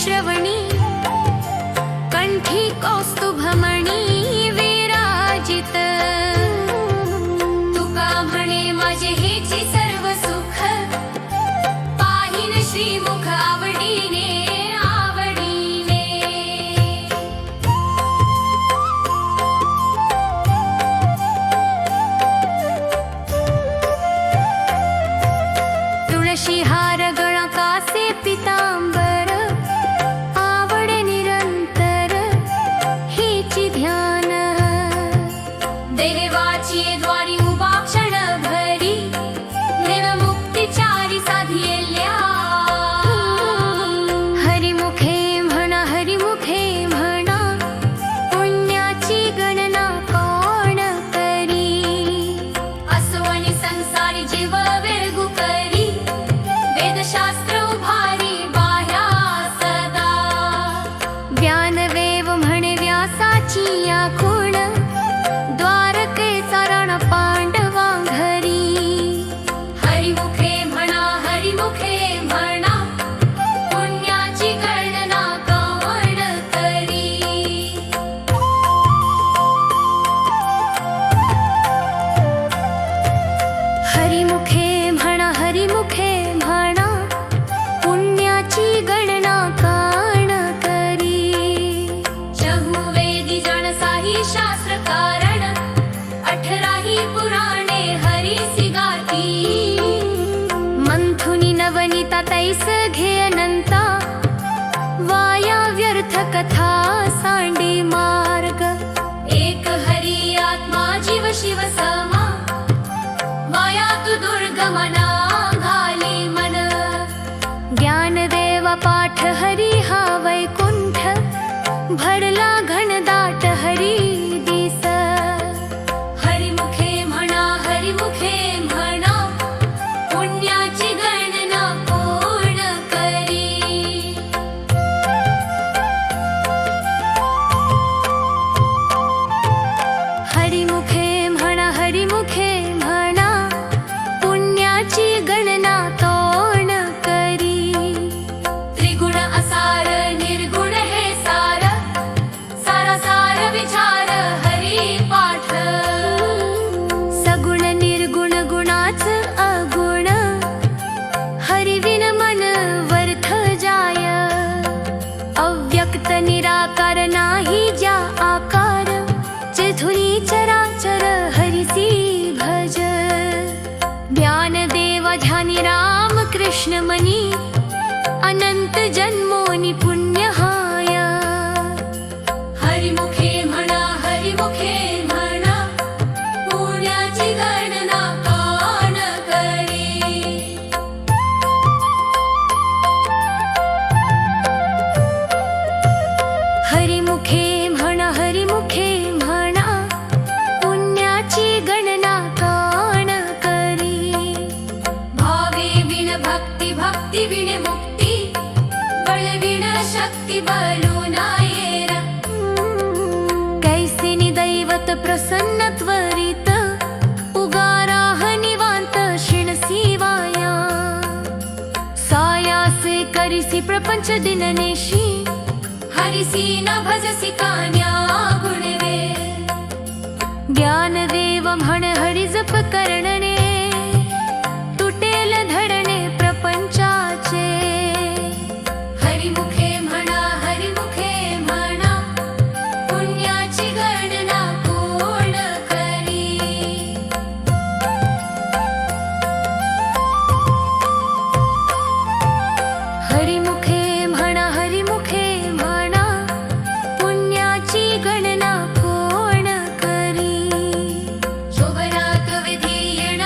श्रवणी कंठी कौस्तुभमणी विराजित। तुका म्हणे माझे हेची सर्व सुख, पाहिन श्रीमुख आवडीने आवडीने। तुळशी हार गळा कासे पितांबर, आवडे निरंतर हेची ध्यान। देवाची द्वारी उभा क्षण भरी, देव मुक्तिचारी साधियल्या। हरिमुखे म्हणा हरिमुखे म्हणा, पुण्याची गणना कोण करी। असवनी संसारी जीव वेळगू करी, वेदशास्त्र उभारी बाह्या सदा। ज्ञानवेव म्हणे व्यासाची आखूण, द्वारकेचा रण पांडवा घरी। हरिमुखे म्हणा हरिमुखे म्हणा, पुण्याची गणना कोण करी। हरिमुखे म्हणा हरिमुखे म्हणा, पुण्याची गणना कोण करी। चहुवेदी जाणसाही शास्त्र कारण, 18ही पुराणे हरीसी गाती। मंथुनी नवनीता तैस घे अनंता, वाया व्यर्थ कथा सांडी मार्ग। एक हरी आत्मा जीव शिव समा, माया तू दुर्गमना घाली मन। ज्ञानदेव पाठ हरी हा वैकुंठ, भरला घनदाट हरी दिस। हरिमुखे म्हणा हरिमुखे म्हणा, पुण्याची गणना कोण करी। हरिमुखे म्हणा हरिमुखे म्हणा, पुण्याची गणना कोण करी। त्रिगुण असार निर्गुण हे सार, सारासार विचार हरी पाठ। सगुण निर्गुण गुणाच अगुण, हरिविन मन वर्थ जाय। अव्यक्त निराकार नाही ज्या आकार, चिधुनी चराचर हरिसी भज। ज्ञानदेव ध्यानी राम कृष्ण मनी, अनंत जन्मोनी पुण्यहाय। हरिमुखे म्हणा हरिमुखे म्हणा, पुण्याची गणना कोण करी। हरिमुखे म्हणा हरिमुखे म्हणा, पुण्याची गणना कोण करी। भावे विण भक्ती भक्ती विण मुक्ती, बळविण शक्ती बलून येर। कैसिनी दैवत प्रसन्न त्वरित, उगाराह निवांत शिणसी वाया। सायासे करिसी प्रपंच दिननेशी, हरिसी न भजसी कान्या गुणवे। ज्ञानदेव म्हण हरि जप करणने, तुटेल धडणे प्रपंचाचे। हरिमुखे म्हणा हरिमुखे म्हणा, पुण्याची गणना कोण करी। हरिमुखे म्हणा हरिमुखे म्हणा, पुण्याची गणना कोण करी। शोभनात विधी येण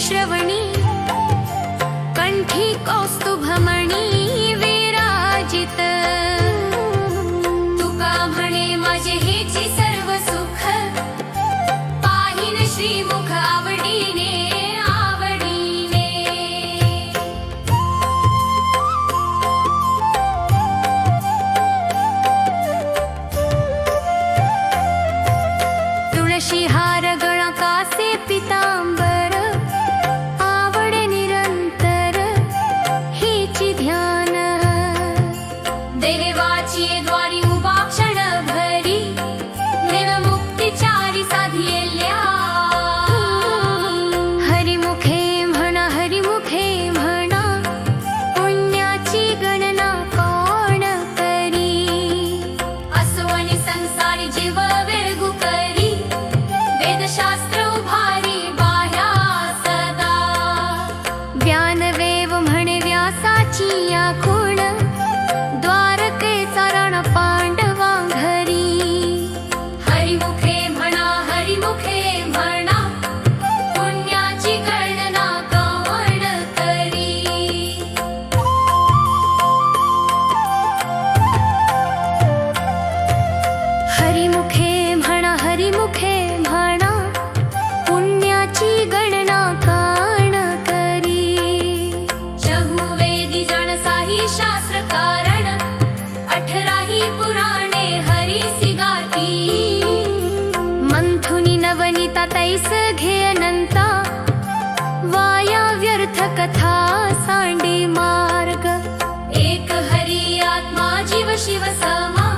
श्रवणी कंठी कौस्तुभमणी विराजित तुका म्हणे माझे हेची सर्व सुख पाहिन श्रीमुख आवडीने आवडीने तुळशी हार गळा कासे पितांबर आवडे निरंतर हेची ध्यान देवाची द्वारी उभा क्षण भरी निर्मुक्तीचारी साधियल्या हरिमुखे म्हणा हरिमुखे म्हणा पुण्याची गणना कोण करी अस्वनी संसारी जीव वेळगू करी वेदशास्त्र उभारी बाह्या सदा ज्ञानवेव म्हणे व्यासाची या खूण द्वारकेचा रण पांडवा घरी हरिमुखे म्हणा पुण्याची गणना कोण करी हरिमुखे म्हणा पुण्याची गणना कोण करी चहुवेदी जाणसाही शास्त्र कारण 18 पुराणे हरीसी गाती मंथुनी नवनीता तैस घेनंता वाया व्यर्थ कथा सांडी मार्ग एक हरी आत्मा जीव शिव समा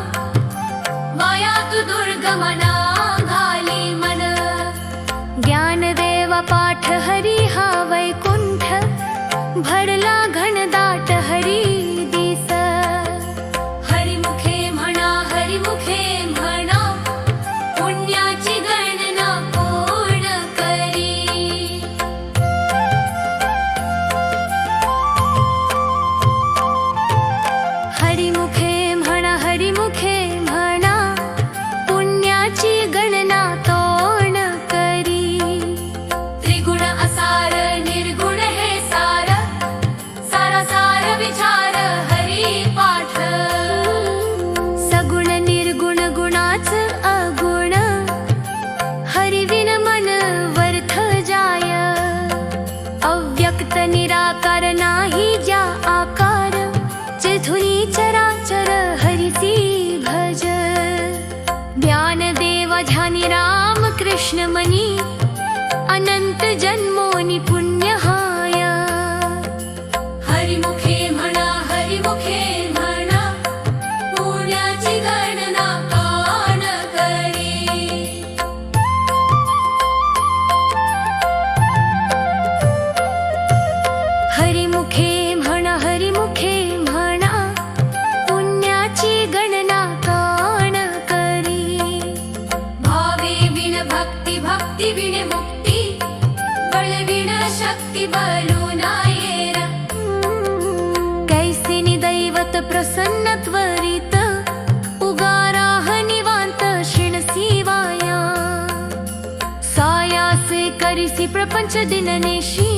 माया तू दुर्गमना घाली मन ज्ञानदेव पाठ हरी हा वैकुंठ भरला घनदाट हरी दिस हरिमुखे म्हणा पुण्याची गणना कोण करी हरिमुखे म्हणा पुण्याची गणना कोण करी त्रिगुण असार निर्गुण हे सार सार विचार हरी पाठ सगुण निर्गुण गुणाच अगुण हरिविन मन वर्थ जाय अव्यक्त निराकार नाही ज्या आकार चिथुनी चराचर हरिसी भज ज्ञानदेव ध्यानी राम कृष्ण मनी अनंत जन्मोनी पुण्यहाय हरिमुखे म्हणा पुण्याची गणना कोण करी हरिमुखे म्हणा पुण्याची गणना कोण करी भावे विण भक्ती विण मुक्ती बळ विण शक्ती बलू नायेर कैसिनी दैवत प्रसन्न त्वरित उगाराह निवांत शिणसी वाया सायासे करिसी प्रपंच दिननेशी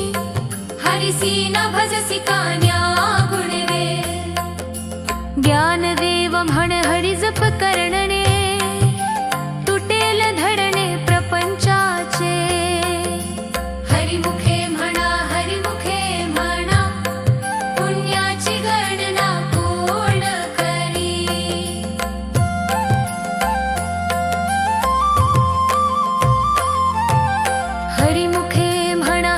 हरिसी न भजसी कान्या गुणवे ज्ञानदेव म्हण हरि जप करणने तुटेल धडणे प्रपंचाचे हरिमुखे म्हणा पुण्याची गणना कोण करी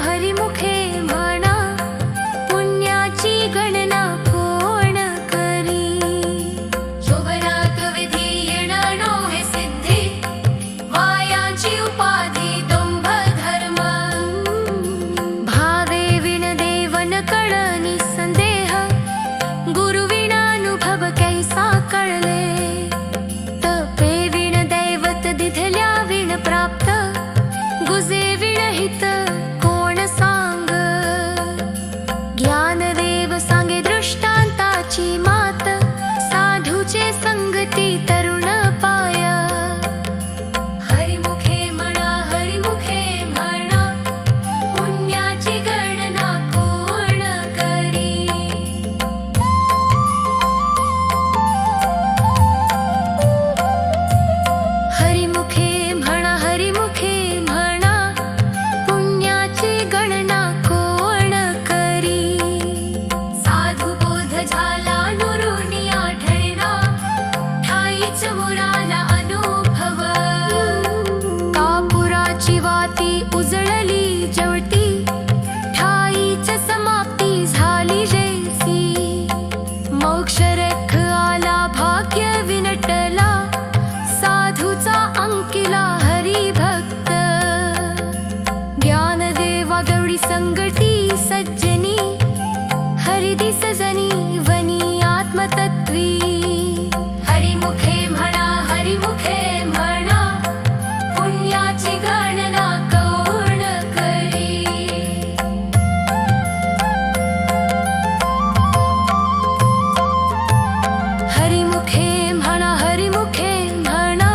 हरिमुखे म्हणा पुण्याची गणना कोण करी शोभनात विधी संगटी सज्जनी हरिदिस जनी वनी आत्मतत्वी हरिमुखे म्हणा पुण्याची गणना कोण करी हरिमुखे म्हणा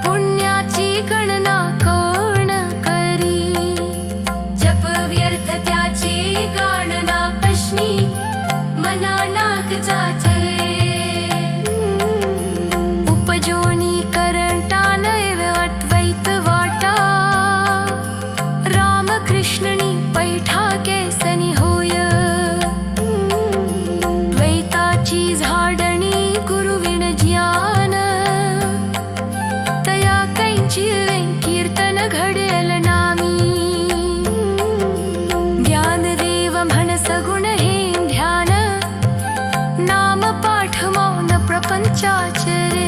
पुण्याची गणना कोण करी जप व्यर्थ त्याची गणना प्रश्नी मना नाक जाचले उपजोनी करंटा नैव अद्वैत वाटा रामकृष्णनी पैठा केसनी होय द्वैताची झाडणी गुरुविण ज्ञान तया कैंची कीर्तन घडेल नामी ज्ञानदेव म्हण सगुण हे ध्यान नाम पाठ मौन प्रपंचाचरे